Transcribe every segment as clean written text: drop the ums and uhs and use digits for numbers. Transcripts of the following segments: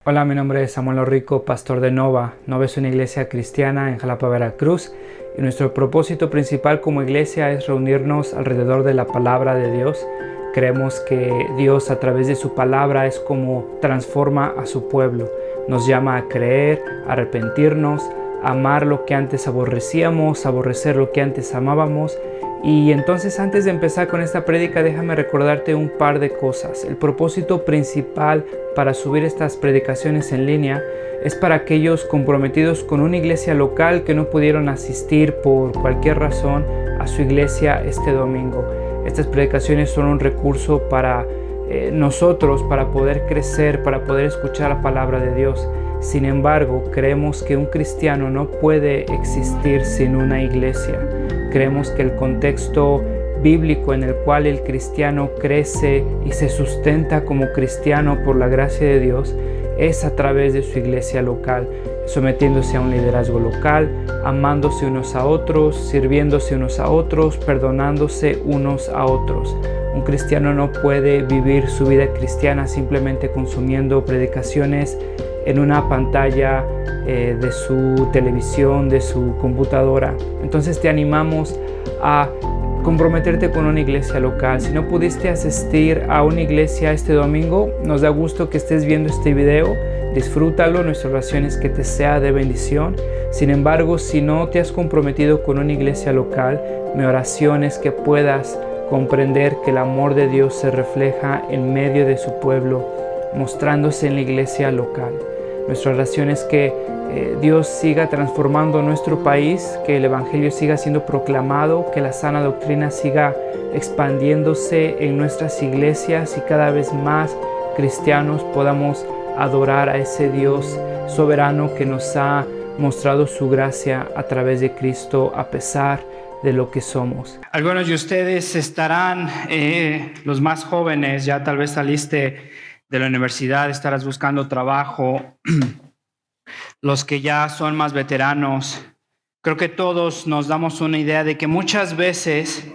Hola, mi nombre es Samuel Rico, pastor de Nova. Nova es una iglesia cristiana en Jalapa, Veracruz, y nuestro propósito principal como iglesia es reunirnos alrededor de la palabra de Dios. Creemos que Dios a través de su palabra es como transforma a su pueblo. Nos llama a creer, a arrepentirnos, a amar lo que antes aborrecíamos, a aborrecer lo que antes amábamos. Y entonces, antes de empezar con esta prédica, déjame recordarte un par de cosas. El propósito principal para subir estas predicaciones en línea es para aquellos comprometidos con una iglesia local que no pudieron asistir por cualquier razón a su iglesia este domingo. Estas predicaciones son un recurso para nosotros, para poder crecer, para poder escuchar la palabra de Dios. Sin embargo, creemos que un cristiano no puede existir sin una iglesia. Creemos que el contexto bíblico en el cual el cristiano crece y se sustenta como cristiano por la gracia de Dios es a través de su iglesia local, sometiéndose a un liderazgo local, amándose unos a otros, sirviéndose unos a otros, perdonándose unos a otros. Un cristiano no puede vivir su vida cristiana simplemente consumiendo predicaciones en una pantalla de su televisión, de su computadora. Entonces te animamos a comprometerte con una iglesia local. Si no pudiste asistir a una iglesia este domingo, nos da gusto que estés viendo este video. Disfrútalo, nuestra oración es que te sea de bendición. Sin embargo, si no te has comprometido con una iglesia local, mi oración es que puedas comprender que el amor de Dios se refleja en medio de su pueblo, mostrándose en la iglesia local. Nuestra oración es que Dios siga transformando nuestro país, que el Evangelio siga siendo proclamado, que la sana doctrina siga expandiéndose en nuestras iglesias y cada vez más cristianos podamos adorar a ese Dios soberano que nos ha mostrado su gracia a través de Cristo a pesar de lo que somos. Algunos de ustedes estarán, los más jóvenes, ya tal vez saliste de la universidad, estarás buscando trabajo. Los que ya son más veteranos, creo que todos nos damos una idea de que muchas veces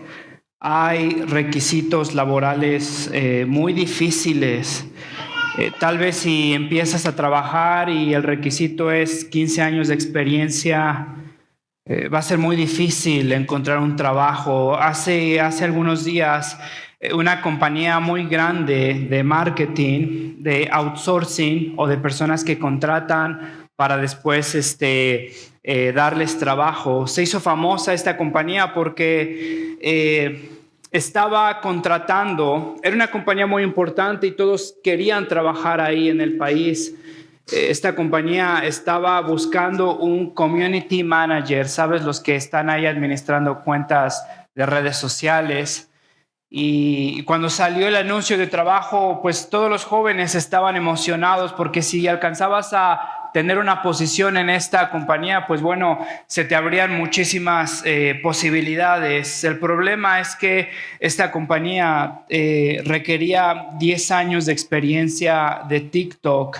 hay requisitos laborales muy difíciles. Tal vez si empiezas a trabajar y el requisito es 15 años de experiencia, va a ser muy difícil encontrar un trabajo. Hace algunos días, una compañía muy grande de marketing, de outsourcing o de personas que contratan para después darles trabajo. Se hizo famosa esta compañía porque estaba contratando, era una compañía muy importante y todos querían trabajar ahí en el país. Esta compañía estaba buscando un community manager, ¿sabes? Los que están ahí administrando cuentas de redes sociales. Y cuando salió el anuncio de trabajo, pues todos los jóvenes estaban emocionados porque si alcanzabas a tener una posición en esta compañía, pues bueno, se te abrían muchísimas posibilidades. El problema es que esta compañía requería 10 años de experiencia de TikTok.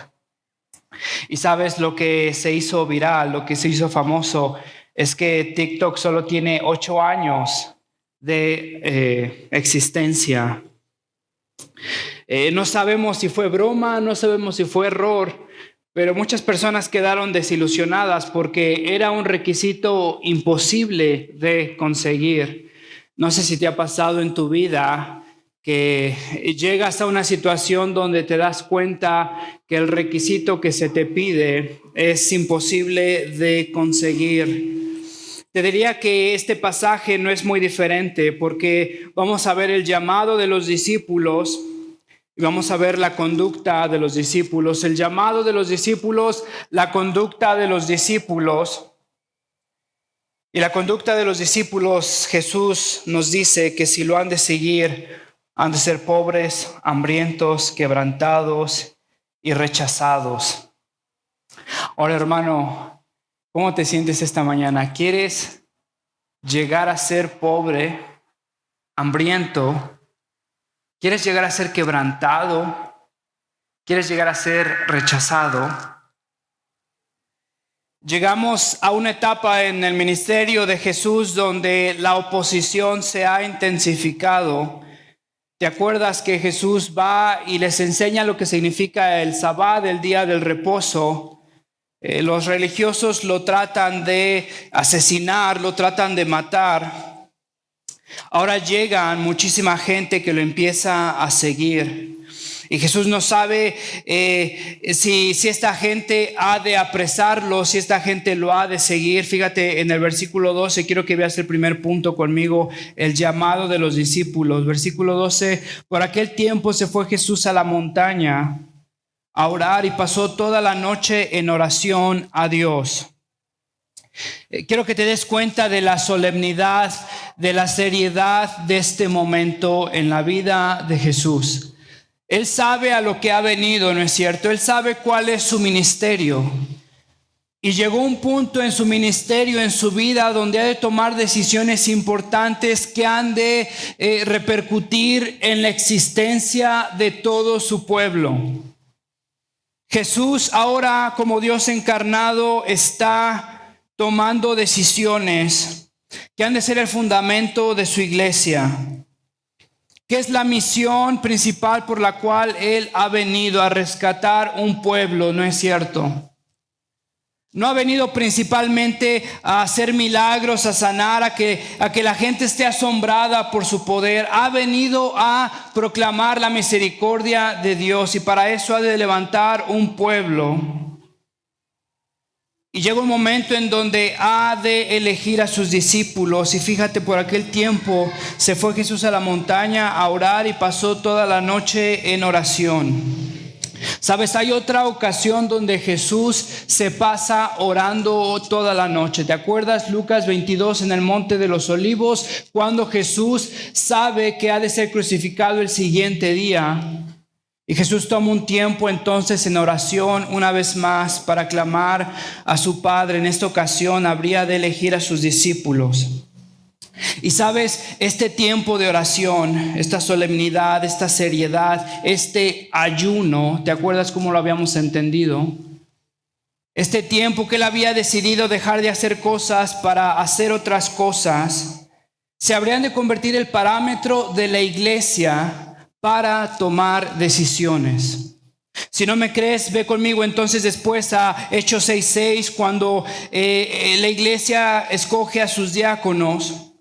Y sabes, lo que se hizo viral, lo que se hizo famoso, es que TikTok solo tiene 8 años de existencia. No sabemos si fue broma, no sabemos si fue error, pero muchas personas quedaron desilusionadas porque era un requisito imposible de conseguir. No sé si te ha pasado en tu vida que llegas a una situación donde te das cuenta que el requisito que se te pide es imposible de conseguir. Te diría que este pasaje no es muy diferente porque vamos a ver el llamado de los discípulos y vamos a ver la conducta de los discípulos. El llamado de los discípulos, la conducta de los discípulos. Y la conducta de los discípulos, Jesús nos dice que si lo han de seguir, han de ser pobres, hambrientos, quebrantados y rechazados. Ahora, hermano, ¿cómo te sientes esta mañana? ¿Quieres llegar a ser pobre, hambriento? ¿Quieres llegar a ser quebrantado? ¿Quieres llegar a ser rechazado? Llegamos a una etapa en el ministerio de Jesús donde la oposición se ha intensificado. ¿Te acuerdas que Jesús va y les enseña lo que significa el Sabbat, el día del reposo? Los religiosos lo tratan de asesinar, lo tratan de matar. Ahora llegan muchísima gente que lo empieza a seguir. Y Jesús no sabe si esta gente ha de apresarlo, si esta gente lo ha de seguir. Fíjate en el versículo 12, quiero que veas el primer punto conmigo, el llamado de los discípulos. Versículo 12, por aquel tiempo se fue Jesús a la montaña a orar y pasó toda la noche en oración a Dios. Quiero que te des cuenta de la solemnidad, de la seriedad de este momento en la vida de Jesús. Él sabe a lo que ha venido, ¿no es cierto? Él sabe cuál es su ministerio. Y llegó un punto en su ministerio, en su vida, donde ha de tomar decisiones importantes que han de repercutir en la existencia de todo su pueblo. Jesús ahora, como Dios encarnado, está tomando decisiones que han de ser el fundamento de su iglesia. ¿Qué es la misión principal por la cual Él ha venido? A rescatar un pueblo, ¿no es cierto? No ha venido principalmente a hacer milagros, a sanar, a que la gente esté asombrada por su poder. Ha venido a proclamar la misericordia de Dios y para eso ha de levantar un pueblo. Y llega un momento en donde ha de elegir a sus discípulos. Y fíjate, por aquel tiempo se fue Jesús a la montaña a orar y pasó toda la noche en oración. Sabes, hay otra ocasión donde Jesús se pasa orando toda la noche. ¿Te acuerdas? Lucas 22 en el Monte de los Olivos, cuando Jesús sabe que ha de ser crucificado el siguiente día. Y Jesús toma un tiempo entonces en oración una vez más para clamar a su Padre. En esta ocasión habría de elegir a sus discípulos. Y sabes, este tiempo de oración, esta solemnidad, esta seriedad, este ayuno, ¿te acuerdas cómo lo habíamos entendido? Este tiempo que Él había decidido dejar de hacer cosas para hacer otras cosas, se habrían de convertir el parámetro de la iglesia para tomar decisiones. Si no me crees, ve conmigo entonces después a Hechos 6:6, cuando la iglesia escoge a sus diáconos.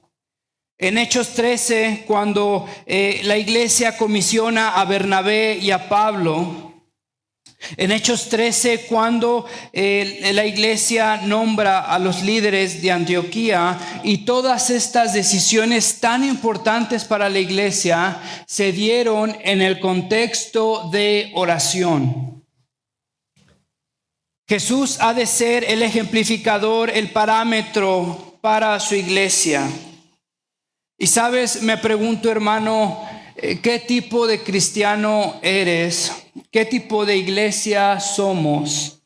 En Hechos 13, cuando la iglesia comisiona a Bernabé y a Pablo. En Hechos 13, cuando la iglesia nombra a los líderes de Antioquía, y todas estas decisiones tan importantes para la iglesia se dieron en el contexto de oración. Jesús ha de ser el ejemplificador, el parámetro para su iglesia. Y sabes, me pregunto, hermano, ¿qué tipo de cristiano eres? ¿Qué tipo de iglesia somos?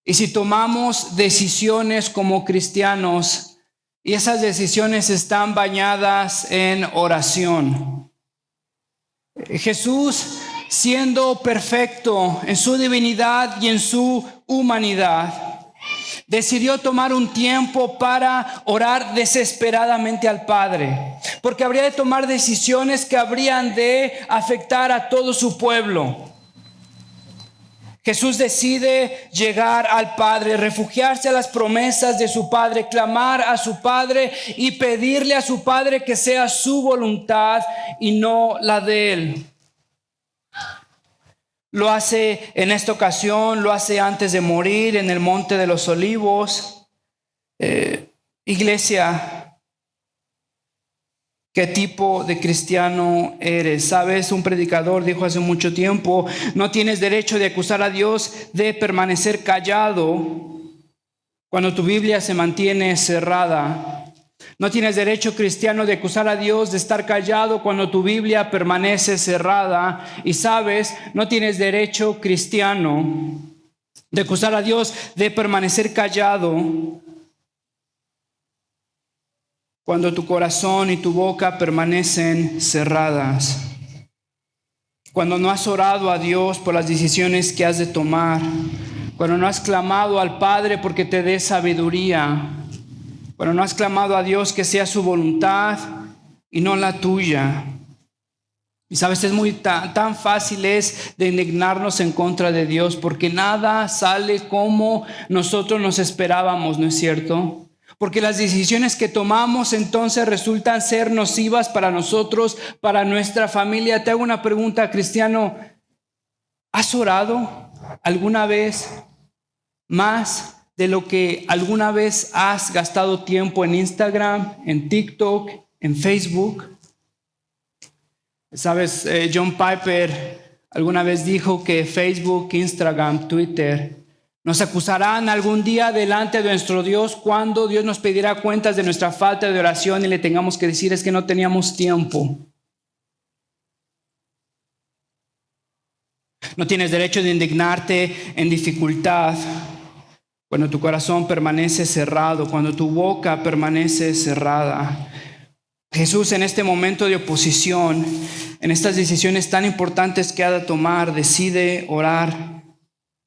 Y si tomamos decisiones como cristianos y esas decisiones están bañadas en oración. Jesús, siendo perfecto en su divinidad y en su humanidad, decidió tomar un tiempo para orar desesperadamente al Padre, porque habría de tomar decisiones que habrían de afectar a todo su pueblo. Jesús decide llegar al Padre, refugiarse a las promesas de su Padre, clamar a su Padre y pedirle a su Padre que sea su voluntad y no la de Él. Lo hace en esta ocasión, lo hace antes de morir en el Monte de los Olivos. Iglesia, ¿qué tipo de cristiano eres? Sabes, un predicador dijo hace mucho tiempo: no tienes derecho de acusar a Dios de permanecer callado cuando tu Biblia se mantiene cerrada. No tienes derecho, cristiano, de acusar a Dios de estar callado cuando tu Biblia permanece cerrada. Y sabes, no tienes derecho, cristiano, de acusar a Dios de permanecer callado cuando tu corazón y tu boca permanecen cerradas. Cuando no has orado a Dios por las decisiones que has de tomar. Cuando no has clamado al Padre porque te dé sabiduría. Cuando no has clamado a Dios que sea su voluntad y no la tuya. Y sabes, es tan fácil es de indignarnos en contra de Dios porque nada sale como nosotros nos esperábamos, ¿no es cierto? Porque las decisiones que tomamos entonces resultan ser nocivas para nosotros, para nuestra familia. Te hago una pregunta, cristiano. ¿Has orado alguna vez más de lo que alguna vez has gastado tiempo en Instagram, en TikTok, en Facebook? Sabes, John Piper alguna vez dijo que Facebook, Instagram, Twitter nos acusarán algún día delante de nuestro Dios cuando Dios nos pedirá cuentas de nuestra falta de oración y le tengamos que decir es que no teníamos tiempo. No tienes derecho de indignarte en dificultad cuando tu corazón permanece cerrado, cuando tu boca permanece cerrada. Jesús en este momento de oposición, en estas decisiones tan importantes que ha de tomar, decide orar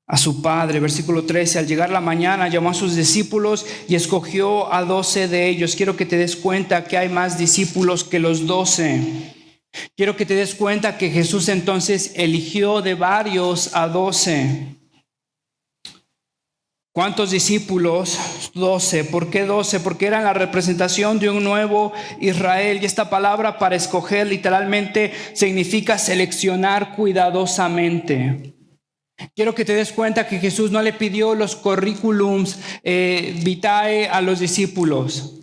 a su Padre. Versículo 13, al llegar la mañana llamó a sus discípulos y escogió a 12 de ellos. Quiero que te des cuenta que hay más discípulos que los 12. Quiero que te des cuenta que Jesús entonces eligió de varios a 12. ¿Cuántos discípulos? 12. ¿Por qué 12? Porque eran la representación de un nuevo Israel. Y esta palabra para escoger literalmente significa seleccionar cuidadosamente. Quiero que te des cuenta que Jesús no le pidió los currículums vitae a los discípulos,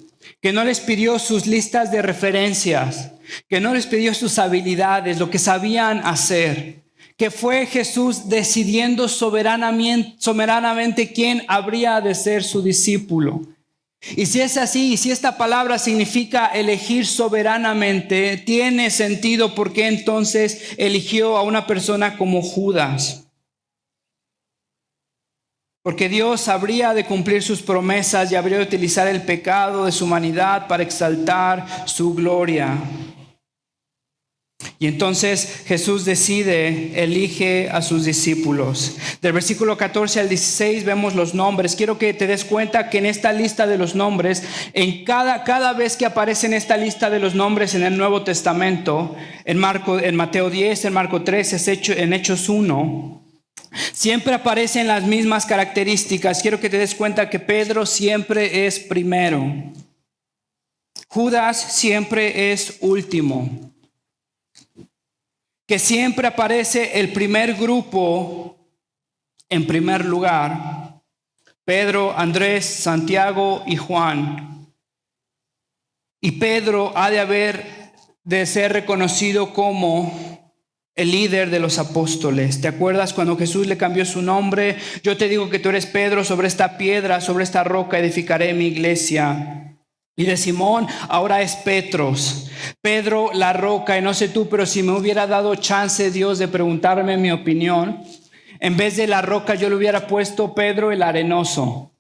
que no les pidió sus listas de referencias, que no les pidió sus habilidades, lo que sabían hacer. Que fue Jesús decidiendo soberanamente quién habría de ser su discípulo. Y si es así, y si esta palabra significa elegir soberanamente, tiene sentido porque entonces eligió a una persona como Judas. Porque Dios habría de cumplir sus promesas y habría de utilizar el pecado de su humanidad para exaltar su gloria. Y entonces Jesús elige a sus discípulos. Del versículo 14 al 16 vemos los nombres. Quiero que te des cuenta que en esta lista de los nombres, en cada vez que aparece en esta lista de los nombres en el Nuevo Testamento, en Mateo 10, en Marcos 13, en Hechos 1, siempre aparecen las mismas características. Quiero que te des cuenta que Pedro siempre es primero. Judas siempre es último. Que siempre aparece el primer grupo en primer lugar. Pedro, Andrés, Santiago y Juan. Y Pedro ha de ser reconocido como el líder de los apóstoles. ¿Te acuerdas cuando Jesús le cambió su nombre? Yo te digo que tú eres Pedro, sobre esta piedra, sobre esta roca edificaré mi iglesia. Y de Simón ahora es Petros. Pedro la roca, y no sé tú, pero si me hubiera dado chance Dios de preguntarme mi opinión, en vez de la roca yo le hubiera puesto Pedro el arenoso.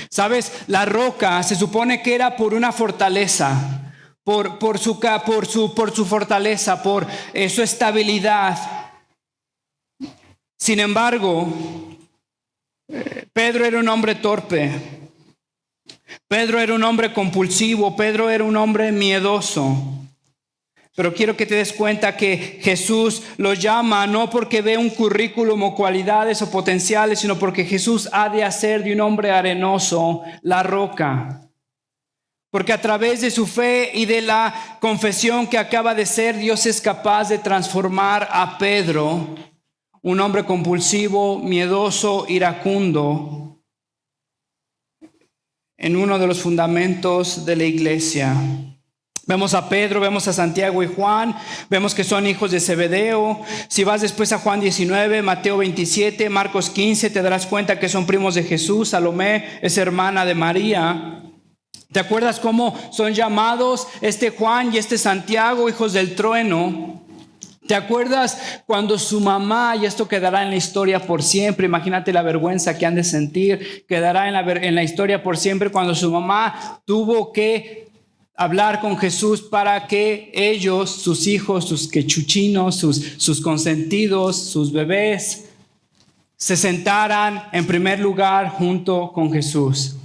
¿Sabes? La roca se supone que era por una fortaleza, por su fortaleza, por su estabilidad. Sin embargo, Pedro era un hombre torpe. Pedro era un hombre compulsivo, Pedro era un hombre miedoso. Pero quiero que te des cuenta que Jesús lo llama no porque ve un currículum o cualidades o potenciales, sino porque Jesús ha de hacer de un hombre arenoso la roca. Porque a través de su fe y de la confesión que acaba de ser, Dios es capaz de transformar a Pedro, un hombre compulsivo, miedoso, iracundo, en uno de los fundamentos de la iglesia. Vemos a Pedro, vemos a Santiago y Juan, vemos que son hijos de Zebedeo. Si vas después a Juan 19, Mateo 27, Marcos 15, te darás cuenta que son primos de Jesús. Salomé es hermana de María. ¿Te acuerdas cómo son llamados este Juan y este Santiago, hijos del trueno? ¿Te acuerdas cuando su mamá, y esto quedará en la historia por siempre, imagínate la vergüenza que han de sentir, quedará en la historia por siempre, cuando su mamá tuvo que hablar con Jesús para que ellos, sus hijos, sus quechuchinos, sus consentidos, sus bebés, se sentaran en primer lugar junto con Jesús?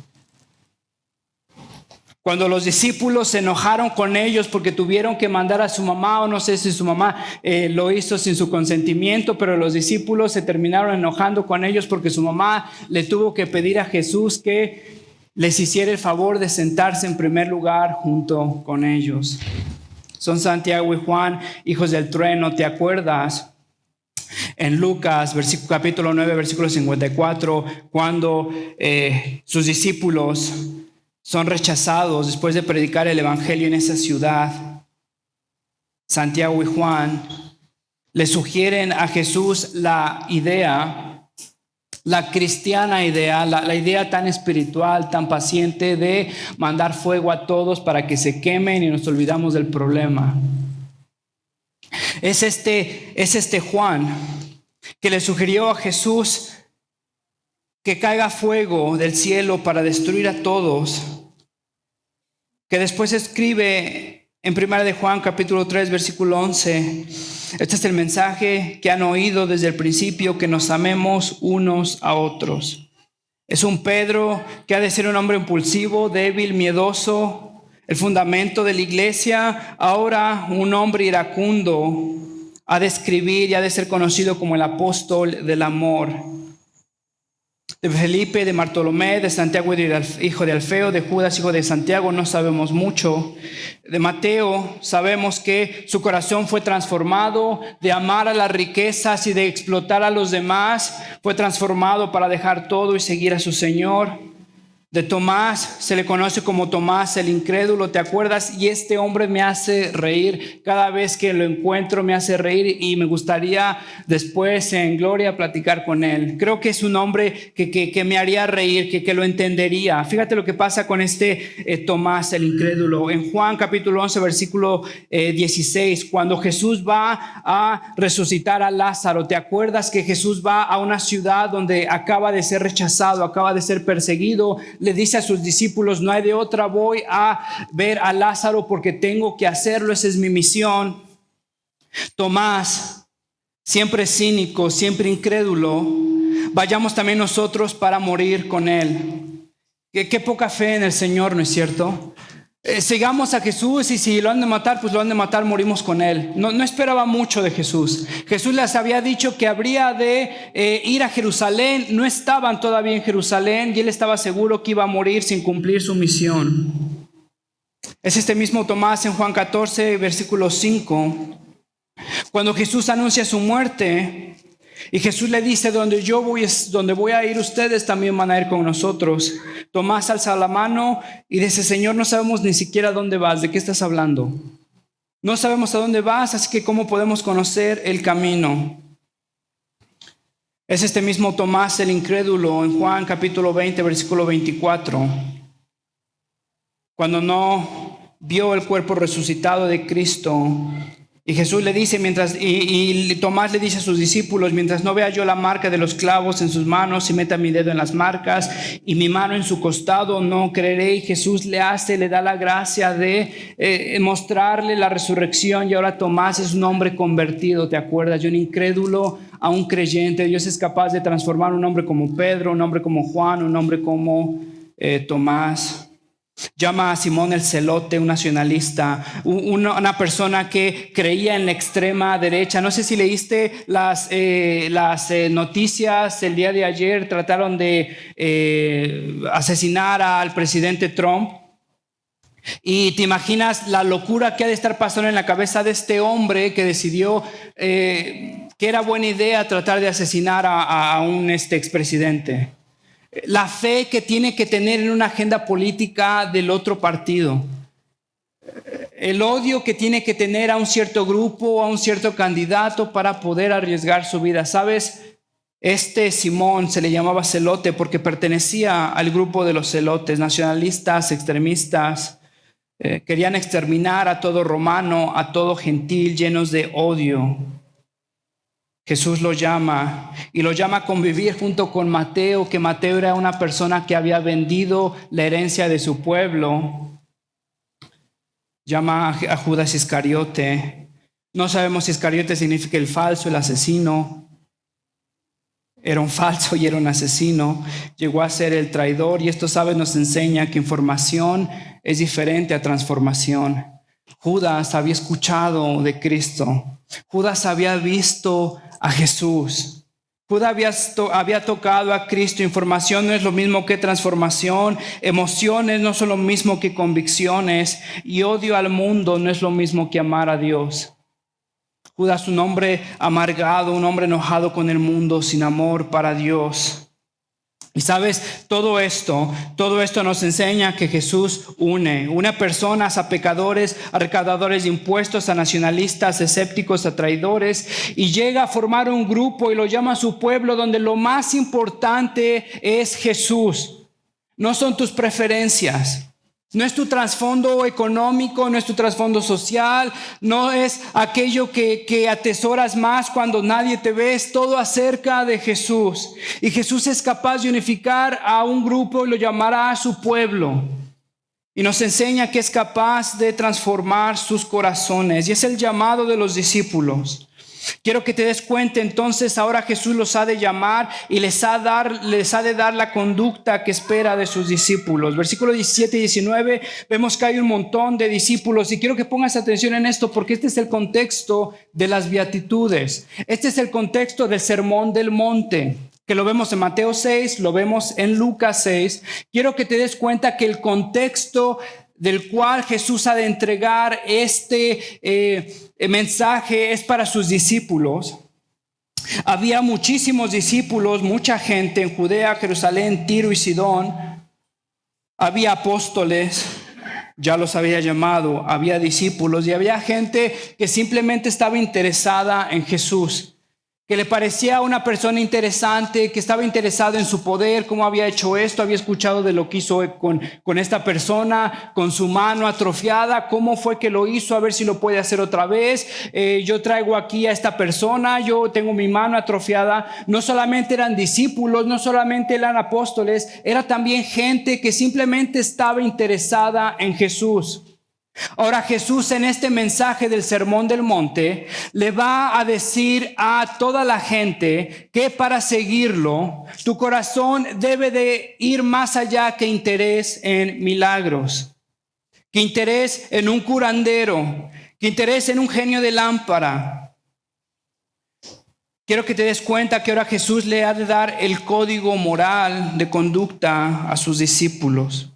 Cuando los discípulos se enojaron con ellos porque tuvieron que mandar a su mamá, o no sé si su mamá lo hizo sin su consentimiento, pero los discípulos se terminaron enojando con ellos porque su mamá le tuvo que pedir a Jesús que les hiciera el favor de sentarse en primer lugar junto con ellos. Son Santiago y Juan, hijos del trueno, ¿te acuerdas? En Lucas, capítulo 9, versículo 54, cuando sus discípulos son rechazados después de predicar el evangelio en esa ciudad, Santiago y Juan le sugieren a Jesús la idea, la cristiana idea, la idea tan espiritual, tan paciente de mandar fuego a todos para que se quemen y nos olvidamos del problema. Es este Juan que le sugirió a Jesús que caiga fuego del cielo para destruir a todos, que después escribe en 1 de Juan capítulo 3 versículo 11, este es el mensaje que han oído desde el principio, que nos amemos unos a otros. Es un Pedro que ha de ser un hombre impulsivo, débil, miedoso, el fundamento de la iglesia, ahora un hombre iracundo, ha de escribir y ha de ser conocido como el apóstol del amor. De Felipe, de Bartolomé, de Santiago, hijo de Alfeo, de Judas, hijo de Santiago, no sabemos mucho. De Mateo sabemos que su corazón fue transformado de amar a las riquezas y de explotar a los demás. Fue transformado para dejar todo y seguir a su Señor. De Tomás se le conoce como Tomás el incrédulo, ¿te acuerdas? Y este hombre me hace reír, cada vez que lo encuentro me hace reír y me gustaría después en gloria platicar con él. Creo que es un hombre que me haría reír, que lo entendería. Fíjate lo que pasa con este Tomás el incrédulo. En Juan capítulo 11 versículo 16, cuando Jesús va a resucitar a Lázaro, ¿te acuerdas que Jesús va a una ciudad donde acaba de ser rechazado, acaba de ser perseguido? Le dice a sus discípulos, no hay de otra, voy a ver a Lázaro porque tengo que hacerlo, esa es mi misión. Tomás, siempre cínico, siempre incrédulo, vayamos también nosotros para morir con él. Qué poca fe en el Señor, ¿no es cierto? Sigamos a Jesús y si lo han de matar, pues lo han de matar, morimos con él. No esperaba mucho de Jesús. Jesús les había dicho que habría de ir a Jerusalén. No estaban todavía en Jerusalén y él estaba seguro que iba a morir sin cumplir su misión. Es este mismo Tomás en Juan 14, versículo 5. Cuando Jesús anuncia su muerte y Jesús le dice, donde voy a ir, ustedes también van a ir con nosotros. Tomás alza la mano y dice, Señor, no sabemos ni siquiera dónde vas, ¿de qué estás hablando? No sabemos a dónde vas, así que ¿cómo podemos conocer el camino? Es este mismo Tomás el incrédulo en Juan capítulo 20, versículo 24. Cuando no vio el cuerpo resucitado de Cristo, y Jesús le dice, y Tomás le dice a sus discípulos, mientras no vea yo la marca de los clavos en sus manos y meta mi dedo en las marcas y mi mano en su costado, no creeré. Y Jesús le da la gracia de mostrarle la resurrección. Y ahora Tomás es un hombre convertido, ¿te acuerdas? De un incrédulo a un creyente. Dios es capaz de transformar un hombre como Pedro, un hombre como Juan, un hombre como Tomás. Llama a Simón el Celote, un nacionalista, una persona que creía en la extrema derecha. No sé si leíste las noticias el día de ayer. Trataron de asesinar al presidente Trump. Y te imaginas la locura que ha de estar pasando en la cabeza de este hombre que decidió que era buena idea tratar de asesinar a un expresidente. La fe que tiene que tener en una agenda política del otro partido. El odio que tiene que tener a un cierto grupo, a un cierto candidato para poder arriesgar su vida. ¿Sabes? Este Simón se le llamaba celote porque pertenecía al grupo de los celotes, nacionalistas, extremistas. Querían exterminar a todo romano, a todo gentil, llenos de odio. Jesús lo llama y lo llama a convivir junto con Mateo, que Mateo era una persona que había vendido la herencia de su pueblo. Llama a Judas Iscariote. No sabemos si Iscariote significa el falso, el asesino. era un falso y era un asesino, llegó a ser el traidor, y esto, ¿sabes?, nos enseña que información es diferente a transformación. Judas había escuchado de Cristo. Judas había visto a Jesús. Judas había tocado a Cristo. Información no es lo mismo que transformación. Emociones no son lo mismo que convicciones. Y odio al mundo no es lo mismo que amar a Dios. Judas, un hombre amargado, un hombre enojado con el mundo, sin amor para Dios. Y sabes, todo esto nos enseña que Jesús une a personas, a pecadores, a recaudadores de impuestos, a nacionalistas, escépticos, a traidores, y llega a formar un grupo y lo llama a su pueblo, donde lo más importante es Jesús. No son tus preferencias. No es tu trasfondo económico, no es tu trasfondo social, no es aquello que atesoras más cuando nadie te ve, es todo acerca de Jesús. Y Jesús es capaz de unificar a un grupo y lo llamará a su pueblo. Y nos enseña que es capaz de transformar sus corazones. Y es el llamado de los discípulos. Quiero que te des cuenta, entonces ahora Jesús los ha de llamar y les ha de dar la conducta que espera de sus discípulos. Versículos 17 y 19, vemos que hay un montón de discípulos, y quiero que pongas atención en esto, porque este es el contexto de las beatitudes. Este es el contexto del Sermón del Monte, que lo vemos en Mateo 6, lo vemos en Lucas 6. Quiero que te des cuenta que el contexto del cual Jesús ha de entregar este mensaje es para sus discípulos. Había muchísimos discípulos, mucha gente en Judea, Jerusalén, Tiro y Sidón. Había apóstoles, ya los había llamado, había discípulos, y había gente que simplemente estaba interesada en Jesús, que le parecía una persona interesante, que estaba interesado en su poder, cómo había hecho esto, había escuchado de lo que hizo con esta persona, con su mano atrofiada, cómo fue que lo hizo, a ver si lo puede hacer otra vez. Yo traigo aquí a esta persona, yo tengo mi mano atrofiada. No solamente eran discípulos, no solamente eran apóstoles, era también gente que simplemente estaba interesada en Jesús. Ahora Jesús, en este mensaje del Sermón del Monte, le va a decir a toda la gente que para seguirlo, tu corazón debe de ir más allá que interés en milagros, que interés en un curandero, que interés en un genio de lámpara. Quiero que te des cuenta que ahora Jesús le ha de dar el código moral de conducta a sus discípulos.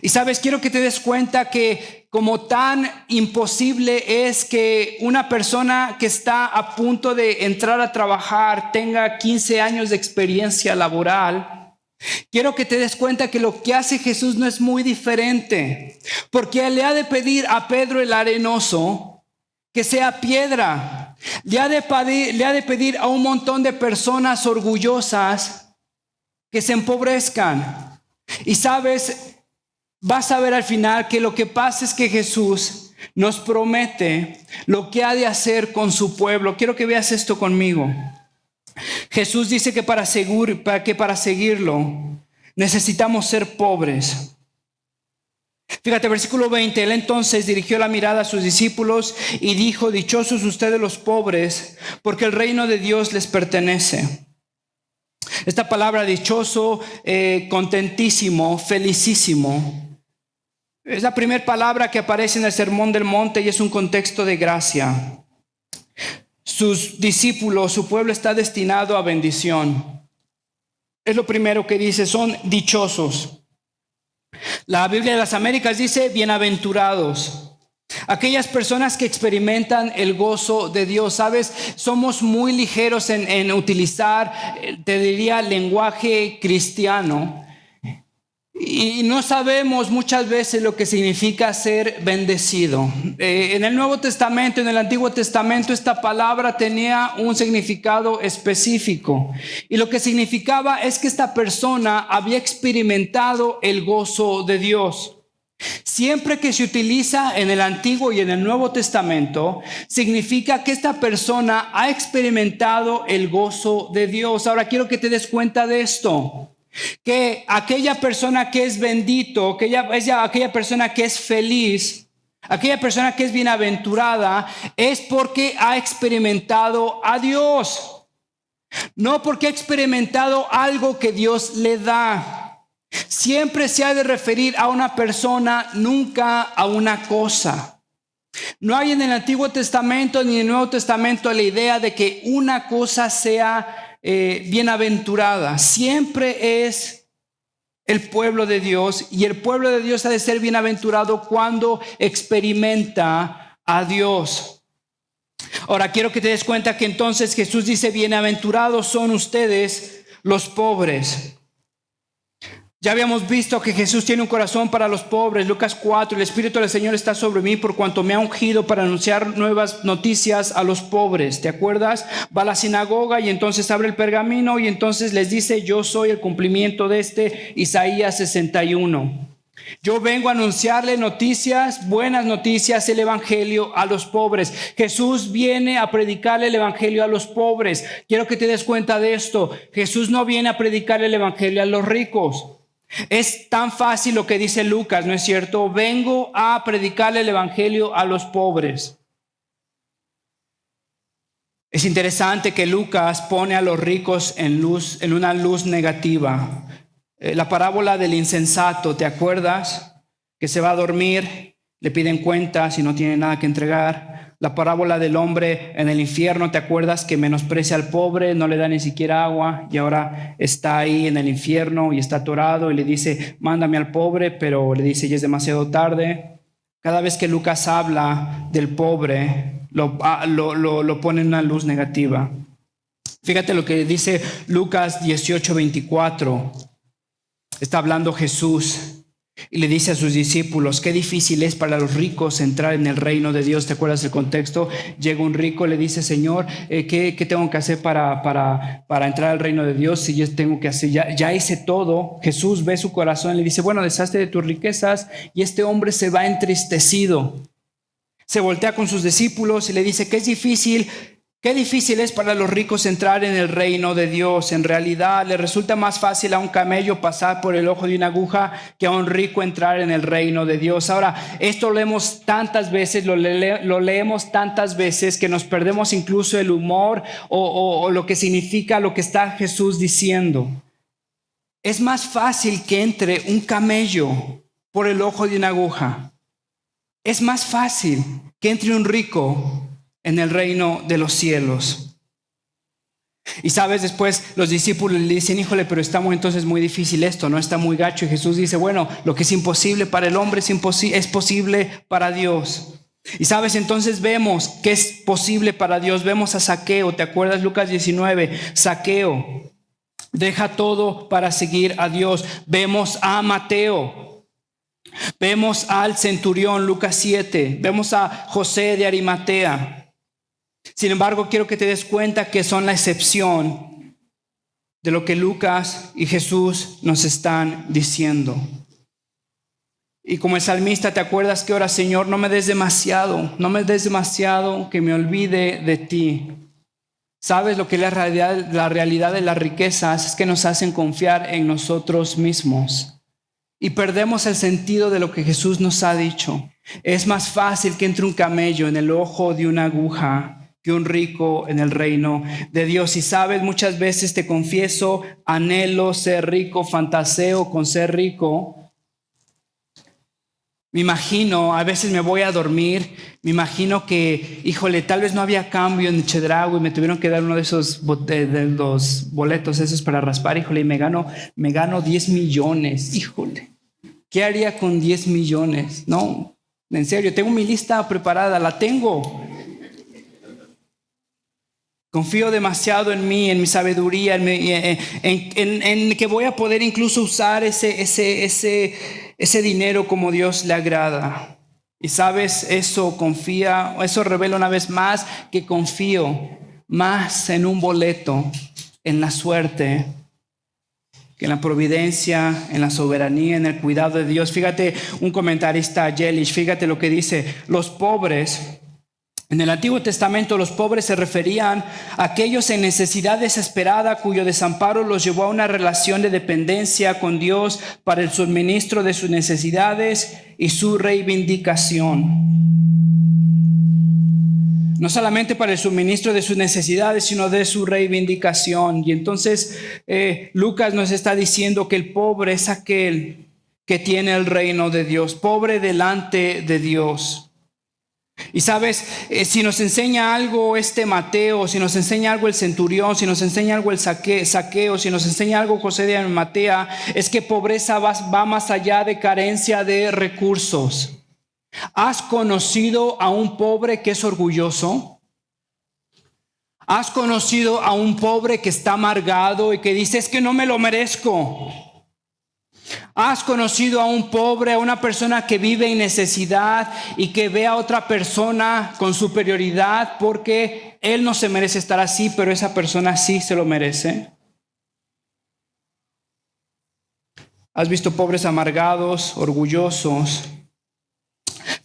Y sabes, quiero que te des cuenta que como tan imposible es que una persona que está a punto de entrar a trabajar tenga 15 años de experiencia laboral, quiero que te des cuenta que lo que hace Jesús no es muy diferente, porque le ha de pedir a Pedro el arenoso que sea piedra, le ha de pedir a un montón de personas orgullosas que se empobrezcan. Y sabes, vas a ver al final que lo que pasa es que Jesús nos promete lo que ha de hacer con su pueblo. Quiero que veas esto conmigo. Jesús dice que para seguirlo necesitamos ser pobres. Fíjate, versículo 20. Él entonces dirigió la mirada a sus discípulos y dijo: dichosos ustedes los pobres, porque el reino de Dios les pertenece. Esta palabra dichoso, contentísimo, felicísimo, es la primera palabra que aparece en el Sermón del Monte y es un contexto de gracia. Sus discípulos, su pueblo está destinado a bendición. Es lo primero que dice, son dichosos. La Biblia de las Américas dice bienaventurados. Aquellas personas que experimentan el gozo de Dios. Sabes, somos muy ligeros en utilizar, te diría, lenguaje cristiano. Y no sabemos muchas veces lo que significa ser bendecido. En el Nuevo Testamento, en el Antiguo Testamento, esta palabra tenía un significado específico. Y lo que significaba es que esta persona había experimentado el gozo de Dios. Siempre que se utiliza en el Antiguo y en el Nuevo Testamento, significa que esta persona ha experimentado el gozo de Dios. Ahora quiero que te des cuenta de esto, que aquella persona que es bendito, aquella persona que es feliz, aquella persona que es bienaventurada, es porque ha experimentado a Dios. no porque ha experimentado algo que Dios le da. Siempre se ha de referir a una persona, nunca a una cosa. No hay en el Antiguo Testamento ni en el Nuevo Testamento la idea de que una cosa sea bienaventurada. Siempre es el pueblo de Dios, y el pueblo de Dios ha de ser bienaventurado cuando experimenta a Dios. Ahora quiero que te des cuenta que entonces Jesús dice: bienaventurados son ustedes los pobres. Ya habíamos visto que Jesús tiene un corazón para los pobres. Lucas 4, el Espíritu del Señor está sobre mí por cuanto me ha ungido para anunciar nuevas noticias a los pobres. ¿Te acuerdas? Va a la sinagoga y entonces abre el pergamino y entonces les dice: yo soy el cumplimiento de Isaías 61. Yo vengo a anunciarle noticias, buenas noticias, el evangelio a los pobres. Jesús viene a predicarle el evangelio a los pobres. Quiero que te des cuenta de esto. Jesús no viene a predicarle el evangelio a los ricos. Es tan fácil lo que dice Lucas, ¿no es cierto? Vengo a predicarle el evangelio a los pobres. Es interesante que Lucas pone a los ricos en una luz negativa. La parábola del insensato, ¿te acuerdas? Que se va a dormir, le piden cuentas y no tiene nada que entregar. La parábola del hombre en el infierno, ¿te acuerdas? Que menosprecia al pobre, no le da ni siquiera agua y ahora está ahí en el infierno y está atorado y le dice: mándame al pobre, pero le dice: ya es demasiado tarde. Cada vez que Lucas habla del pobre, lo pone en una luz negativa. Fíjate lo que dice Lucas 18:24. Está hablando Jesús y le dice a sus discípulos: qué difícil es para los ricos entrar en el reino de Dios. ¿Te acuerdas del contexto? Llega un rico, le dice: Señor, ¿qué tengo que hacer para entrar al reino de Dios? Si yo tengo que hacer, ya hice todo. Jesús ve su corazón y le dice: bueno, deshazte de tus riquezas. Y este hombre se va entristecido. Se voltea con sus discípulos y le dice: qué difícil es para los ricos entrar en el reino de Dios. En realidad, le resulta más fácil a un camello pasar por el ojo de una aguja que a un rico entrar en el reino de Dios. Ahora, esto lo leemos tantas veces, lo leemos tantas veces que nos perdemos incluso el humor o lo que significa lo que está Jesús diciendo. Es más fácil que entre un camello por el ojo de una aguja. Es más fácil que entre un rico en el reino de los cielos. Y sabes, después los discípulos le dicen: híjole, pero está entonces muy difícil esto, ¿no? Está muy gacho. Y Jesús dice: bueno, lo que es imposible para el hombre es posible para Dios. Y sabes, entonces vemos que es posible para Dios. Vemos a Zaqueo, ¿te acuerdas? Lucas 19, Zaqueo deja todo para seguir a Dios. Vemos a Mateo. Vemos al centurión, Lucas 7. Vemos a José de Arimatea. Sin embargo, quiero que te des cuenta que son la excepción de lo que Lucas y Jesús nos están diciendo. Y como el salmista, ¿te acuerdas que ora? Señor, no me des demasiado que me olvide de ti. ¿Sabes lo que es la realidad de las riquezas? Es que nos hacen confiar en nosotros mismos. Y perdemos el sentido de lo que Jesús nos ha dicho. Es más fácil que entre un camello en el ojo de una aguja que un rico en el reino de Dios. Y sabes, muchas veces te confieso, anhelo ser rico, fantaseo con ser rico. Me imagino, a veces me voy a dormir, me imagino que, híjole, tal vez no había cambio en Chedraui y me tuvieron que dar uno de esos de los boletos esos para raspar, híjole, y me gano 10 millones, híjole. ¿Qué haría con 10 millones? No, en serio, tengo mi lista preparada, la tengo. Confío demasiado en mí, en mi sabiduría, en que voy a poder incluso usar ese dinero como Dios le agrada. Y sabes, eso revela una vez más que confío más en un boleto, en la suerte, que en la providencia, en la soberanía, en el cuidado de Dios. Fíjate, un comentarista, Jelish, fíjate lo que dice: los pobres. En el Antiguo Testamento, los pobres se referían a aquellos en necesidad desesperada cuyo desamparo los llevó a una relación de dependencia con Dios para el suministro de sus necesidades y su reivindicación. no solamente para el suministro de sus necesidades, sino de su reivindicación. Y entonces Lucas nos está diciendo que el pobre es aquel que tiene el reino de Dios, pobre delante de Dios. Y sabes, si nos enseña algo Mateo, si nos enseña algo el centurión, si nos enseña algo el Zaqueo, si nos enseña algo José de Arimatea, es que pobreza va más allá de carencia de recursos. ¿Has conocido a un pobre que es orgulloso? ¿Has conocido a un pobre que está amargado y que dice, es que no me lo merezco? ¿Has conocido a un pobre, a una persona que vive en necesidad y que ve a otra persona con superioridad porque él no se merece estar así, pero esa persona sí se lo merece? ¿Has visto pobres amargados, orgullosos?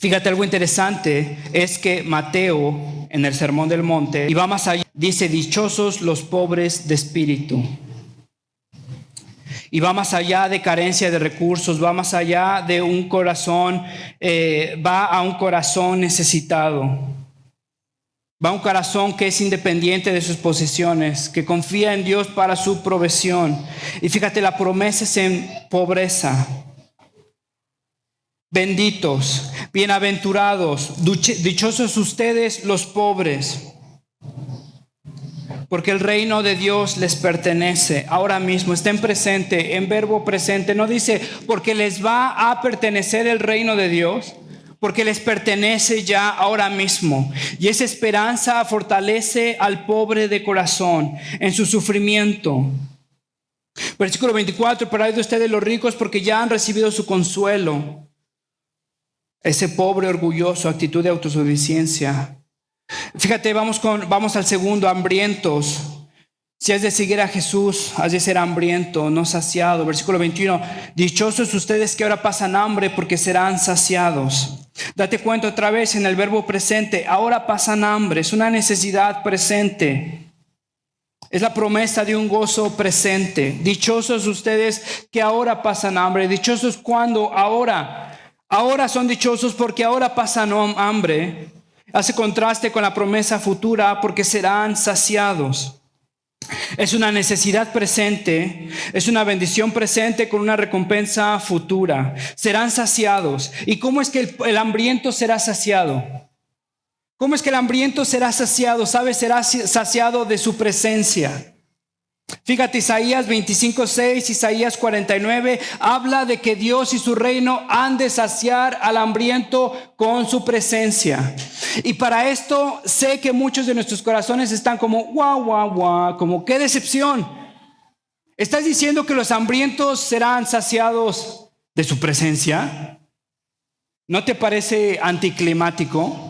Fíjate, algo interesante es que Mateo, en el Sermón del Monte, y va más allá, dice, dichosos los pobres de espíritu. Y va más allá de carencia de recursos, va más allá de un corazón, va a un corazón necesitado. Va a un corazón que es independiente de sus posesiones, que confía en Dios para su provisión. Y fíjate, la promesa es en pobreza. Benditos, bienaventurados, dichosos ustedes los pobres, porque el reino de Dios les pertenece ahora mismo. Estén presente, en verbo presente. No dice porque les va a pertenecer el reino de Dios, porque les pertenece ya ahora mismo. Y esa esperanza fortalece al pobre de corazón en su sufrimiento. Versículo 24, pero hay de ustedes los ricos porque ya han recibido su consuelo. Ese pobre orgulloso, actitud de autosuficiencia. Fíjate, vamos al segundo, hambrientos. Si has de seguir a Jesús, has de ser hambriento, no saciado. Versículo 21, dichosos ustedes que ahora pasan hambre porque serán saciados. Date cuenta otra vez en el verbo presente, ahora pasan hambre, es una necesidad presente. Es la promesa de un gozo presente. Dichosos ustedes que ahora pasan hambre. Dichosos cuando ahora son dichosos porque ahora pasan hambre. Hace contraste con la promesa futura porque serán saciados. Es una necesidad presente, es una bendición presente con una recompensa futura. Serán saciados. ¿Y cómo es que el hambriento será saciado? ¿Cómo es que el hambriento será saciado? ¿Sabes? Será saciado de su presencia. Fíjate, Isaías 25:6, Isaías 49, habla de que Dios y su reino han de saciar al hambriento con su presencia. Y para esto sé que muchos de nuestros corazones están como guau, como qué decepción. ¿Estás diciendo que los hambrientos serán saciados de su presencia? ¿No te parece anticlimático?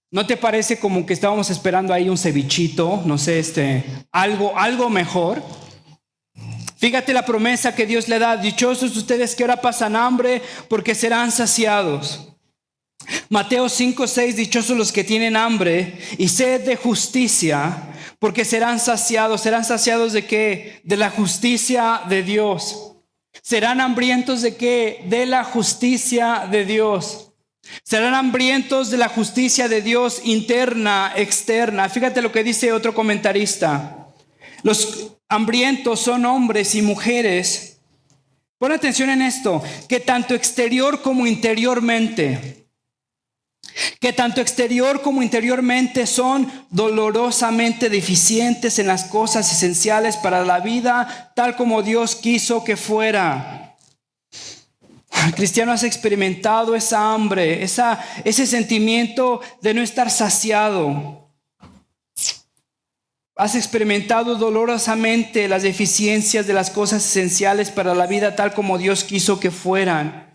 ¿No te parece como que estábamos esperando ahí un cevichito, no sé, algo mejor? Fíjate la promesa que Dios le da. Dichosos ustedes que ahora pasan hambre porque serán saciados. Mateo 5:6, dichosos los que tienen hambre y sed de justicia porque serán saciados. ¿Serán saciados de qué? De la justicia de Dios. ¿Serán hambrientos de qué? De la justicia de Dios. Serán hambrientos de la justicia de Dios interna, externa. Fíjate lo que dice otro comentarista. Los hambrientos son hombres y mujeres. Pon atención en esto, que tanto exterior como interiormente son dolorosamente deficientes en las cosas esenciales para la vida, tal como Dios quiso que fuera. Cristiano, has experimentado esa hambre, ese sentimiento de no estar saciado. Has experimentado dolorosamente las deficiencias de las cosas esenciales para la vida tal como Dios quiso que fueran.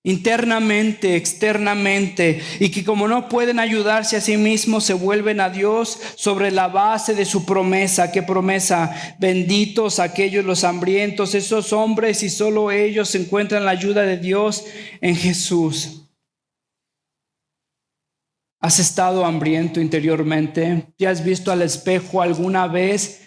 Internamente, externamente, y que como no pueden ayudarse a sí mismos, se vuelven a Dios sobre la base de su promesa. ¿Qué promesa? Benditos aquellos los hambrientos, esos hombres, y solo ellos encuentran la ayuda de Dios en Jesús. ¿Has estado hambriento interiormente? ¿Te has visto al espejo alguna vez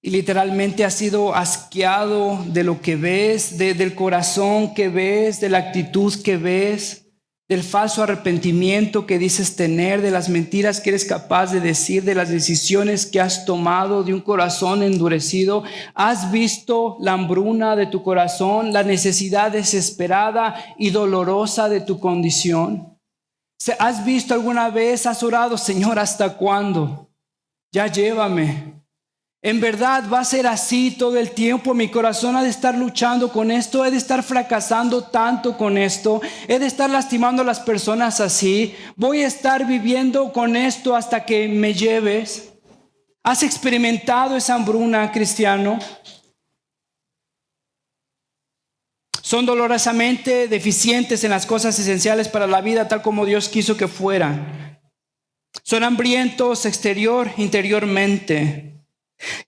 y literalmente has sido asqueado de lo que ves, del corazón que ves, de la actitud que ves? del falso arrepentimiento que dices tener, de las mentiras que eres capaz de decir, de las decisiones que has tomado, de un corazón endurecido. ¿Has visto la hambruna de tu corazón, la necesidad desesperada y dolorosa de tu condición? ¿Has visto alguna vez, has orado, Señor, ¿hasta cuándo? Ya llévame. En verdad va a ser así todo el tiempo. Mi corazón ha de estar luchando con esto. He de estar fracasando tanto con esto. He de estar lastimando a las personas así. Voy a estar viviendo con esto hasta que me lleves. ¿Has experimentado esa hambruna, cristiano? Son dolorosamente deficientes en las cosas esenciales para la vida, tal como Dios quiso que fueran. Son hambrientos interiormente.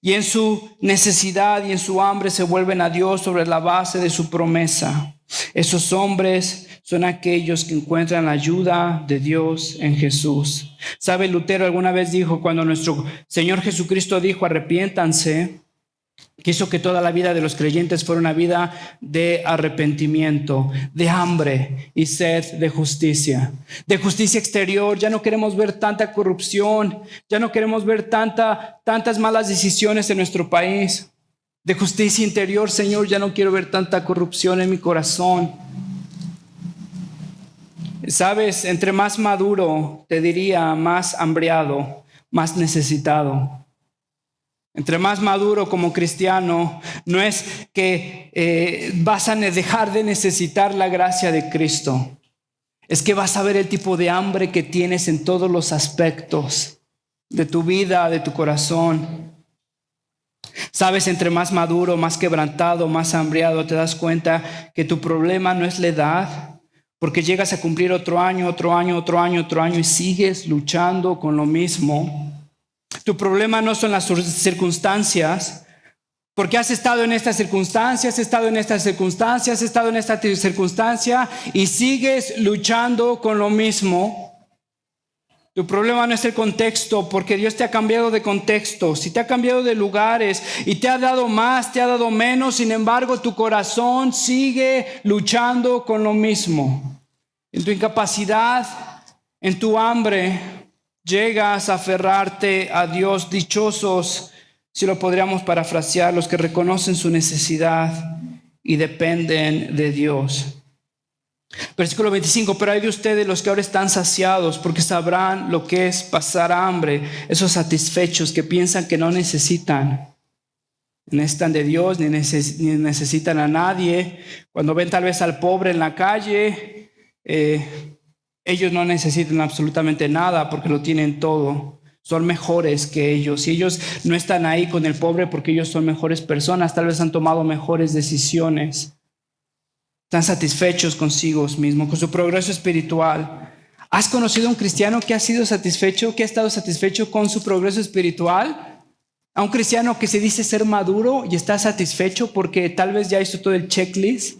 Y en su necesidad y en su hambre se vuelven a Dios sobre la base de su promesa. Esos hombres son aquellos que encuentran la ayuda de Dios en Jesús. ¿Sabe? Lutero alguna vez dijo, cuando nuestro Señor Jesucristo dijo, arrepiéntanse, quiso que toda la vida de los creyentes fuera una vida de arrepentimiento, de hambre y sed de justicia exterior. Ya no queremos ver tanta corrupción, ya no queremos ver tantas malas decisiones en nuestro país. De justicia interior, Señor, ya no quiero ver tanta corrupción en mi corazón. Sabes, entre más maduro, te diría, más hambriado, más necesitado. Entre más maduro como cristiano, no es que vas a dejar de necesitar la gracia de Cristo. Es que vas a ver el tipo de hambre que tienes en todos los aspectos de tu vida, de tu corazón. Sabes, entre más maduro, más quebrantado, más hambriado, te das cuenta que tu problema no es la edad, porque llegas a cumplir otro año y sigues luchando con lo mismo. Tu problema no son las circunstancias, porque has estado en esta circunstancia, y sigues luchando con lo mismo. Tu problema no es el contexto, porque Dios te ha cambiado de contexto, si te ha cambiado de lugares y te ha dado más, te ha dado menos, sin embargo tu corazón sigue luchando con lo mismo. En tu incapacidad, en tu hambre, llegas a aferrarte a Dios. Dichosos, si lo podríamos parafrasear, los que reconocen su necesidad y dependen de Dios. Versículo 25, pero hay de ustedes los que ahora están saciados, porque sabrán lo que es pasar hambre. Esos satisfechos que piensan que no necesitan de Dios, ni necesitan a nadie. Cuando ven tal vez al pobre en la calle, ellos no necesitan absolutamente nada porque lo tienen todo. Son mejores que ellos. Y ellos no están ahí con el pobre porque ellos son mejores personas. Tal vez han tomado mejores decisiones. Están satisfechos consigo mismos, con su progreso espiritual. ¿Has conocido a un cristiano que ha sido satisfecho, que ha estado satisfecho con su progreso espiritual? A un cristiano que se dice ser maduro y está satisfecho porque tal vez ya hizo todo el checklist.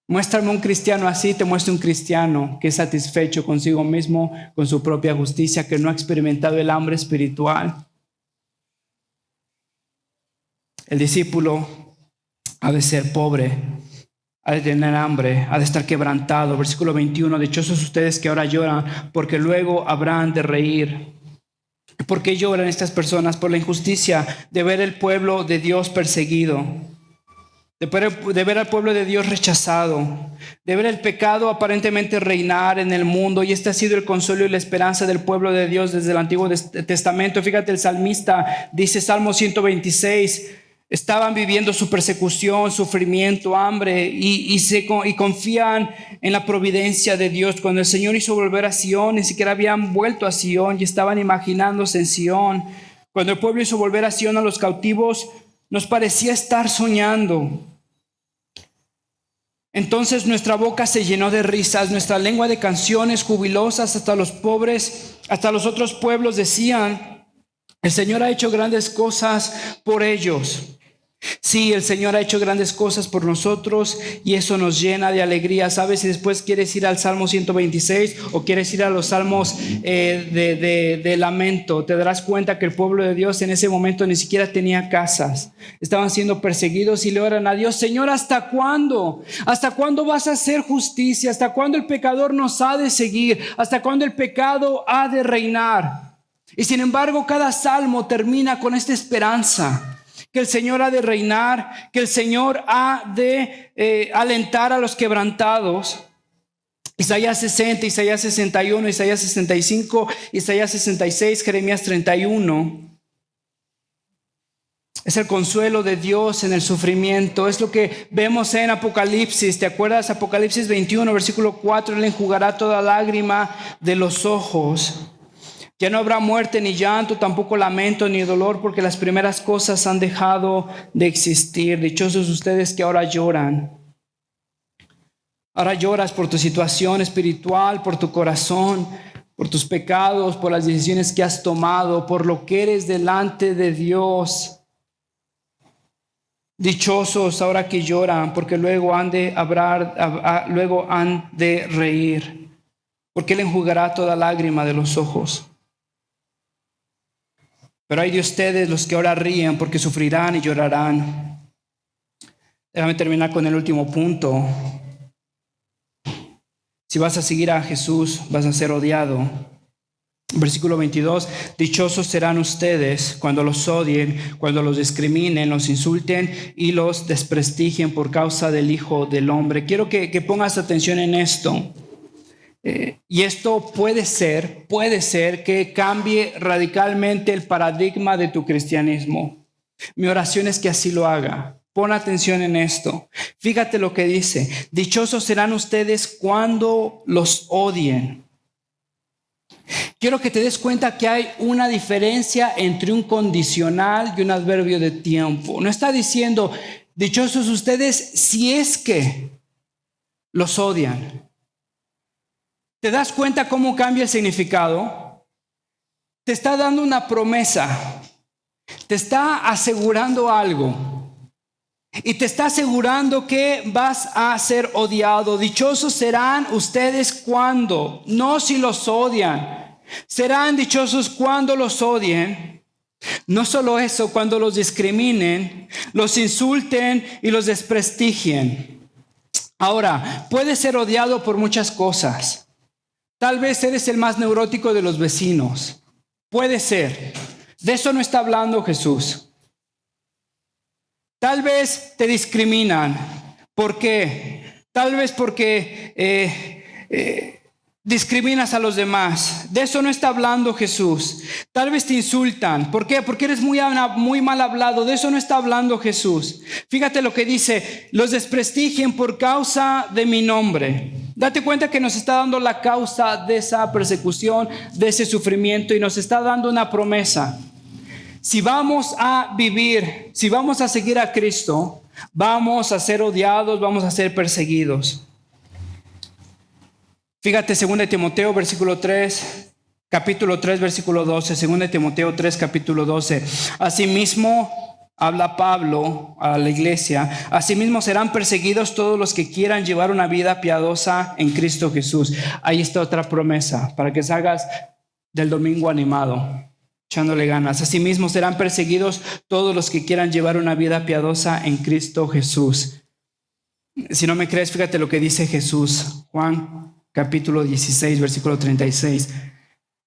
Muéstrame un cristiano así, te muestro un cristiano que es satisfecho consigo mismo, con su propia justicia, que no ha experimentado el hambre espiritual. El discípulo ha de ser pobre, ha de tener hambre, ha de estar quebrantado. Versículo 21, dichosos ustedes que ahora lloran, porque luego habrán de reír. ¿Por qué lloran estas personas? Por la injusticia de ver el pueblo de Dios perseguido, de ver al pueblo de Dios rechazado, de ver el pecado aparentemente reinar en el mundo. Y este ha sido el consuelo y la esperanza del pueblo de Dios desde el Antiguo Testamento. Fíjate, el salmista dice, Salmo 126, estaban viviendo su persecución, sufrimiento, hambre y confían en la providencia de Dios. Cuando el Señor hizo volver a Sion, ni siquiera habían vuelto a Sion y estaban imaginándose en Sion. Cuando el pueblo hizo volver a Sion a los cautivos, nos parecía estar soñando. Entonces nuestra boca se llenó de risas, nuestra lengua de canciones jubilosas. Hasta los pobres, hasta los otros pueblos decían, el Señor ha hecho grandes cosas por ellos. Sí, el Señor ha hecho grandes cosas por nosotros y eso nos llena de alegría. ¿Sabes? Si después quieres ir al Salmo 126 o quieres ir a los salmos de lamento, te darás cuenta que el pueblo de Dios en ese momento ni siquiera tenía casas. Estaban siendo perseguidos y le oran a Dios: Señor, ¿hasta cuándo? ¿Hasta cuándo vas a hacer justicia? ¿Hasta cuándo el pecador nos ha de seguir? ¿Hasta cuándo el pecado ha de reinar? Y sin embargo, cada salmo termina con esta esperanza: que el Señor ha de reinar, que el Señor ha de alentar a los quebrantados. Isaías 60, Isaías 61, Isaías 65, Isaías 66, Jeremías 31. Es el consuelo de Dios en el sufrimiento. Es lo que vemos en Apocalipsis. ¿Te acuerdas? Apocalipsis 21, versículo 4. Él enjugará toda lágrima de los ojos. Ya no habrá muerte, ni llanto, tampoco lamento, ni dolor, porque las primeras cosas han dejado de existir. Dichosos ustedes que ahora lloran. Ahora lloras por tu situación espiritual, por tu corazón, por tus pecados, por las decisiones que has tomado, por lo que eres delante de Dios. Dichosos ahora que lloran, porque luego han de reír, porque Él enjugará toda lágrima de los ojos. Pero hay de ustedes los que ahora ríen, porque sufrirán y llorarán. Déjame terminar con el último punto. Si vas a seguir a Jesús, vas a ser odiado. Versículo 22, dichosos serán ustedes cuando los odien, cuando los discriminen, los insulten y los desprestigien por causa del Hijo del Hombre. Quiero que pongas atención en esto. Y esto puede ser que cambie radicalmente el paradigma de tu cristianismo. Mi oración es que así lo haga. Pon atención en esto. Fíjate lo que dice: dichosos serán ustedes cuando los odien. Quiero que te des cuenta que hay una diferencia entre un condicional y un adverbio de tiempo. No está diciendo dichosos ustedes si es que los odian. ¿Te das cuenta cómo cambia el significado? Te está dando una promesa. Te está asegurando algo. Y te está asegurando que vas a ser odiado. Dichosos serán ustedes cuando, no si los odian. Serán dichosos cuando los odien. No solo eso, cuando los discriminen, los insulten y los desprestigien. Ahora, puedes ser odiado por muchas cosas. Tal vez eres el más neurótico de los vecinos. Puede ser. De eso no está hablando Jesús. Tal vez te discriminan. ¿Por qué? Tal vez porque discriminas a los demás. De eso no está hablando Jesús. Tal vez te insultan. ¿Por qué? Porque eres muy mal hablado. De eso no está hablando Jesús. Fíjate lo que dice: los desprestigien por causa de mi nombre. Date cuenta que nos está dando la causa de esa persecución, de ese sufrimiento, y nos está dando una promesa. Si vamos a vivir, si vamos a seguir a Cristo, vamos a ser odiados, vamos a ser perseguidos. Fíjate, 2 Timoteo capítulo 3, versículo 12. 2 Timoteo 3, capítulo 12. Asimismo, habla Pablo a la iglesia: asimismo serán perseguidos todos los que quieran llevar una vida piadosa en Cristo Jesús. Ahí está otra promesa para que salgas del domingo animado, echándole ganas. Asimismo serán perseguidos todos los que quieran llevar una vida piadosa en Cristo Jesús. Si no me crees, fíjate lo que dice Jesús. Juan capítulo 16, versículo 36.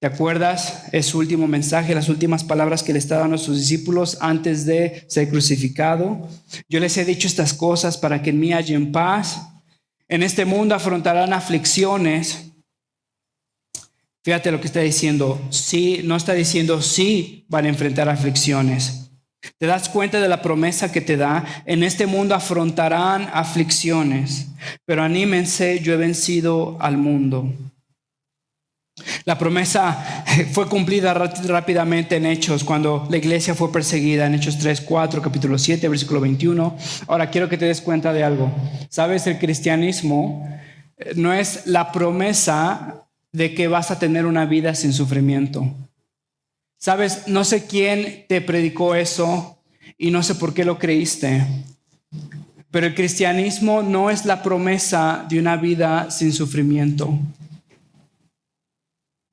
¿Te acuerdas? Es su último mensaje, las últimas palabras que le está dando a sus discípulos antes de ser crucificado. Yo les he dicho estas cosas para que en mí hallen paz. En este mundo afrontarán aflicciones. Fíjate lo que está diciendo. Sí, no está diciendo sí van a enfrentar aflicciones. ¿Te das cuenta de la promesa que te da? En este mundo afrontarán aflicciones, pero anímense, yo he vencido al mundo. La promesa fue cumplida rápidamente en Hechos, cuando la iglesia fue perseguida, en Hechos 3, 4, capítulo 7, versículo 21. Ahora quiero que te des cuenta de algo. ¿Sabes? El cristianismo no es la promesa de que vas a tener una vida sin sufrimiento. ¿Sabes? No sé quién te predicó eso. y no sé por qué lo creíste. Pero el cristianismo no es la promesa de una vida sin sufrimiento.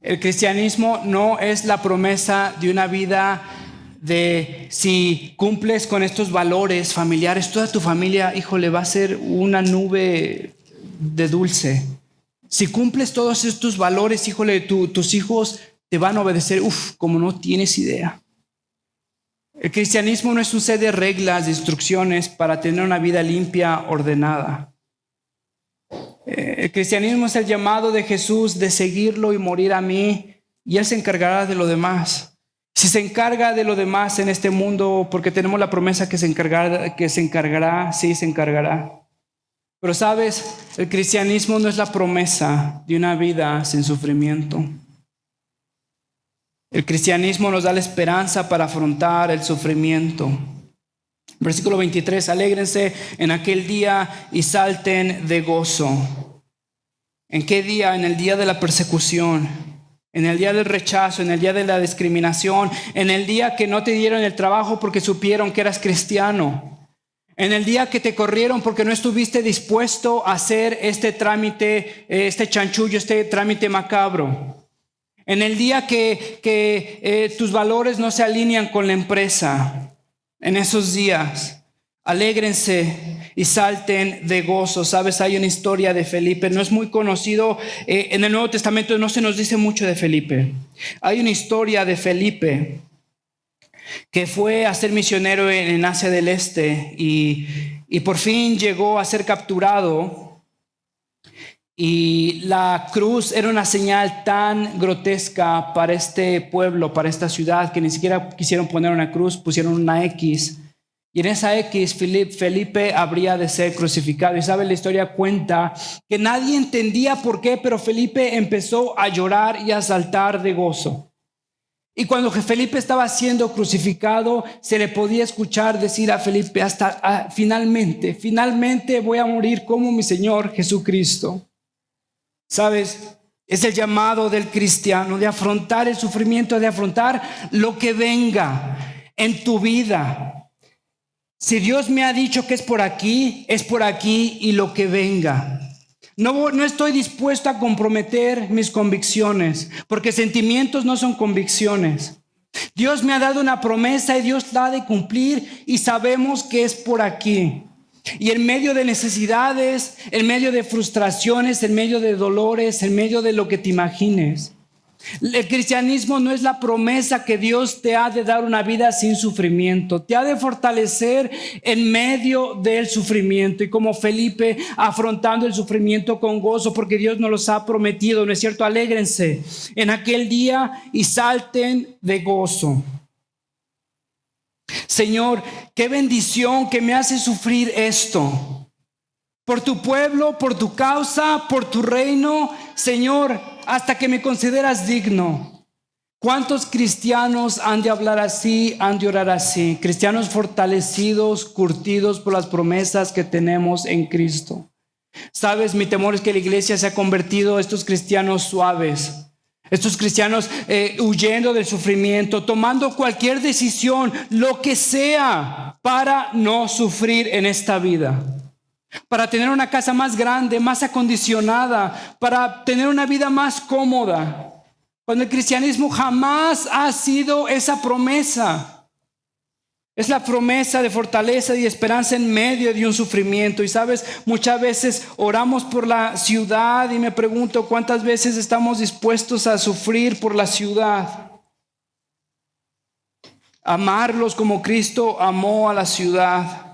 El cristianismo no es la promesa de una vida de si cumples con estos valores familiares, toda tu familia, híjole, va a ser una nube de dulce. Si cumples todos estos valores, híjole, tus hijos te van a obedecer, como no tienes idea. El cristianismo no es un set de reglas, de instrucciones para tener una vida limpia, ordenada. El cristianismo es el llamado de Jesús de seguirlo y morir a mí, y Él se encargará de lo demás. Si se encarga de lo demás en este mundo, porque tenemos la promesa que se encargará, sí se encargará. Pero sabes, el cristianismo no es la promesa de una vida sin sufrimiento. El cristianismo nos da la esperanza para afrontar el sufrimiento. Versículo 23, alégrense en aquel día y salten de gozo. ¿En qué día? En el día de la persecución, en el día del rechazo, en el día de la discriminación, en el día que no te dieron el trabajo porque supieron que eras cristiano, en el día que te corrieron porque no estuviste dispuesto a hacer este trámite, este chanchullo, este trámite macabro, en el día que tus valores no se alinean con la empresa. En esos días, alégrense y salten de gozo. Sabes, hay una historia de Felipe, no es muy conocido, en el Nuevo Testamento no se nos dice mucho de Felipe. Hay una historia de Felipe que fue a ser misionero en Asia del Este y por fin llegó a ser capturado, y la cruz era una señal tan grotesca para este pueblo, para esta ciudad, que ni siquiera quisieron poner una cruz, pusieron una X. Y en esa X Felipe habría de ser crucificado. Y sabe, la historia cuenta que nadie entendía por qué, pero Felipe empezó a llorar y a saltar de gozo. Y cuando Felipe estaba siendo crucificado, se le podía escuchar decir a Felipe, finalmente voy a morir como mi Señor Jesucristo. ¿Sabes? Es el llamado del cristiano de afrontar el sufrimiento, de afrontar lo que venga en tu vida. Si Dios me ha dicho que es por aquí y lo que venga. No estoy dispuesto a comprometer mis convicciones, porque sentimientos no son convicciones. Dios me ha dado una promesa y Dios la ha de cumplir, y sabemos que es por aquí. Y en medio de necesidades, en medio de frustraciones, en medio de dolores, en medio de lo que te imagines, el cristianismo no es la promesa que Dios te ha de dar una vida sin sufrimiento. Te ha de fortalecer en medio del sufrimiento, y como Felipe, afrontando el sufrimiento con gozo, porque Dios nos los ha prometido, ¿no es cierto? Alégrense en aquel día y salten de gozo. Señor, qué bendición que me hace sufrir esto. Por tu pueblo, por tu causa, por tu reino, Señor, hasta que me consideras digno. ¿Cuántos cristianos han de hablar así, han de orar así? Cristianos fortalecidos, curtidos por las promesas que tenemos en Cristo. Sabes, mi temor es que la iglesia se ha convertido en estos cristianos suaves. Estos cristianos huyendo del sufrimiento, tomando cualquier decisión, lo que sea, para no sufrir en esta vida. Para tener una casa más grande, más acondicionada, para tener una vida más cómoda. Cuando el cristianismo jamás ha sido esa promesa. Es la promesa de fortaleza y esperanza en medio de un sufrimiento. Y sabes, muchas veces oramos por la ciudad y me pregunto cuántas veces estamos dispuestos a sufrir por la ciudad. Amarlos como Cristo amó a la ciudad.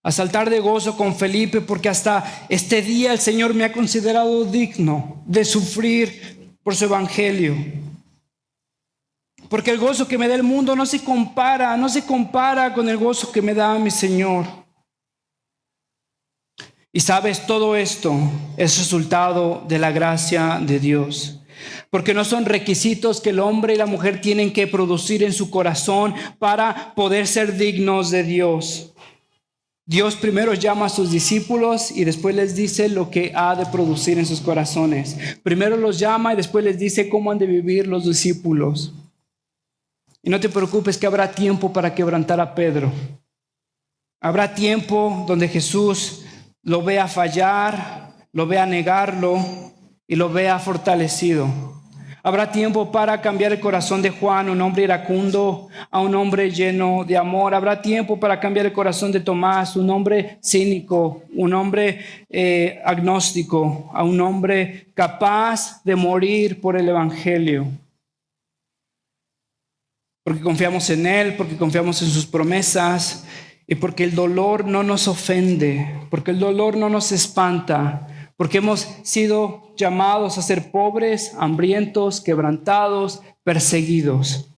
A saltar de gozo con Felipe, porque hasta este día el Señor me ha considerado digno de sufrir por su evangelio. Porque el gozo que me da el mundo no se compara con el gozo que me da mi Señor. Y sabes, todo esto es resultado de la gracia de Dios. Porque no son requisitos que el hombre y la mujer tienen que producir en su corazón para poder ser dignos de Dios. Dios primero llama a sus discípulos y después les dice lo que ha de producir en sus corazones. Primero los llama y después les dice cómo han de vivir los discípulos. Y no te preocupes que habrá tiempo para quebrantar a Pedro. Habrá tiempo donde Jesús lo vea fallar, lo vea negarlo y lo vea fortalecido. Habrá tiempo para cambiar el corazón de Juan, un hombre iracundo, a un hombre lleno de amor. Habrá tiempo para cambiar el corazón de Tomás, un hombre cínico, un hombre agnóstico, a un hombre capaz de morir por el evangelio. Porque confiamos en Él, porque confiamos en sus promesas y porque el dolor no nos ofende, porque el dolor no nos espanta, porque hemos sido llamados a ser pobres, hambrientos, quebrantados, perseguidos.